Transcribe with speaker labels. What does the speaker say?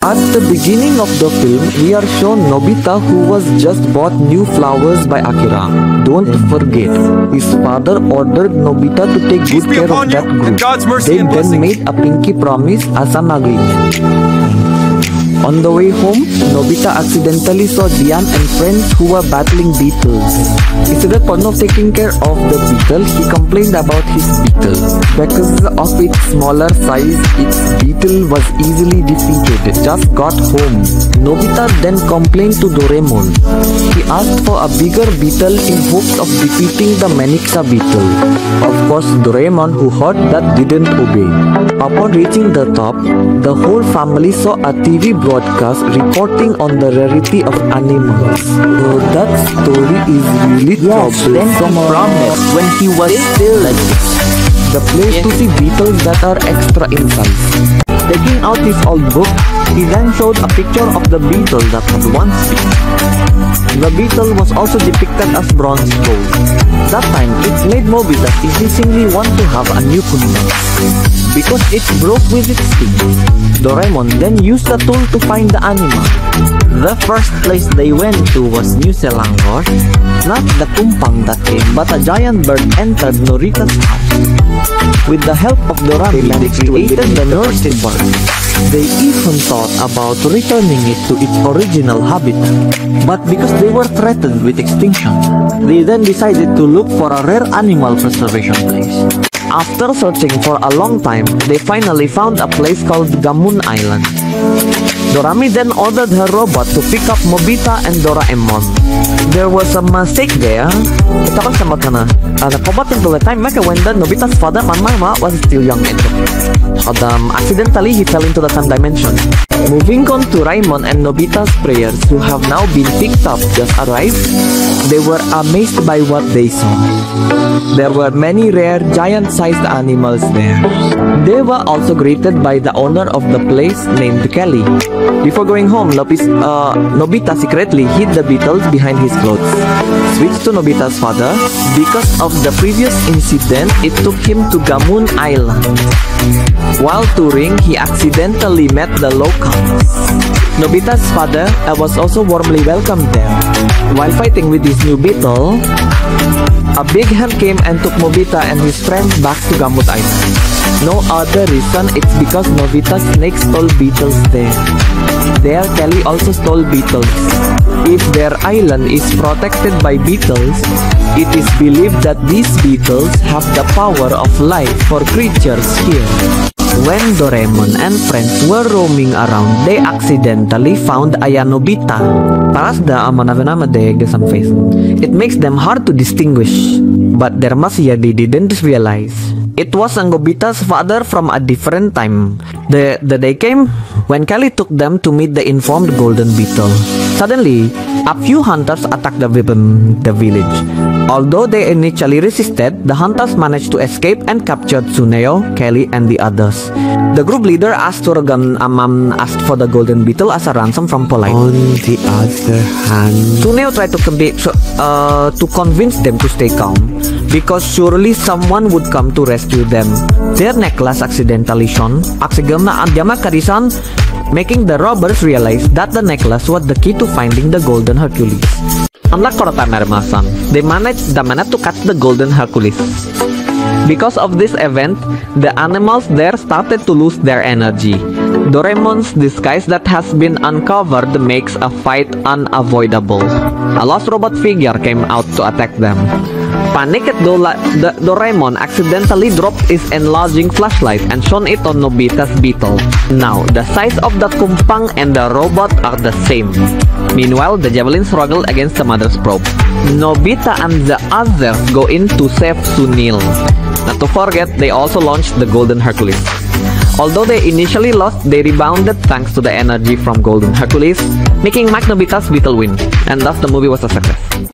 Speaker 1: At the beginning of the film, we are shown Nobita who was just bought new flowers by Akira. Don't forget, his father ordered Nobita to take good care of that group. They then made a pinky promise as an agreement. On the way home, Nobita accidentally saw Dian and friends who were battling beetles. Instead of taking care of the beetle, he complained about his beetle. Because of its smaller size, its beetle was easily defeated. Just got home. Nobita then complained to Doraemon. He asked for a bigger beetle in hopes of defeating the Manixa beetle. Of course, Doraemon, who heard that, didn't obey. Upon reaching the top, the whole family saw a TV broadcast reporting on the rarity of animals. So that story is really troublesome.
Speaker 2: Then he promised when he was still like
Speaker 1: the place to see beetles that are extra in size.
Speaker 2: Taking out his old book, he then showed a picture of the beetle that had once been. The beetle was also depicted as bronze gold. That time, it made Nobita increasingly want to have a new kunai, because it broke with its sting. Doraemon then used the tool to find the animal. The first place they went to was New Selangor. Not the tumpang that came, but a giant bird entered Norita's house. With the help of Dorami, they created the nursing bird. They even thought about returning it to its original habitat. But because they were threatened with extinction, they then decided to look for a rare animal preservation place. After searching for a long time, they finally found a place called Gamun Island. Dorami then ordered her robot to pick up Nobita and Doraemon. There was a mistake there. Ito kan sama ka na. Nakobat until the time when Nobita's father and mama was still young. Accidentally, he fell into the time dimension. Moving on to Raimon and Nobita's prayers, who have now been picked up, just arrived. They were amazed by what they saw. There were many rare, giant-sized animals there. They were also greeted by the owner of the place named Kelly. Before going home, Nobita secretly hid the beetles behind his clothes. Switched to Nobita's father. Because of the previous incident, it took him to Gamun Island. While touring, he accidentally met the locals. Nobita's father was also warmly welcomed there. While fighting with his new beetle, a big hand came and took Nobita and his friends back to Gamut Island. No other reason, it's because Nobita's snake stole beetles there. There, Kelly also stole beetles. If their island is protected by beetles, it is believed that these beetles have the power of life for creatures here. When Doraemon and friends were roaming around, they accidentally found Aya Nobita. Parasda nama de gesam face. It makes them hard to distinguish, but their masya they didn't realize. It was Nobita's father from a different time. The day came when Kelly took them to meet the informed golden beetle. Suddenly, a few hunters attacked the village. Although they initially resisted, the hunters managed to escape and captured Tsuneo, Kelly, and the others. The group leader asked for the golden beetle as a ransom from Polite.
Speaker 1: On the other hand, Tsuneo tried to convince them to stay calm, because surely someone would come to rescue them. Their necklace accidentally shone, making the robbers realize that the necklace was the key to finding the golden Hercules. Unlike Korotamermasan, they managed to catch the golden Hercules. Because of this event, the animals there started to lose their energy. Doraemon's disguise that has been uncovered makes a fight unavoidable. A lost robot figure came out to attack them. Panicked, Doraemon accidentally dropped his enlarging flashlight and shone it on Nobita's beetle. Now, the size of the tumpang and the robot are the same. Meanwhile, the javelin struggled against the mother's probe. Nobita and the others go in to save Sunil. Not to forget, they also launched the Golden Hercules. Although they initially lost, they rebounded thanks to the energy from Golden Hercules, making Mike Nobita's beetle win, and thus the movie was a success.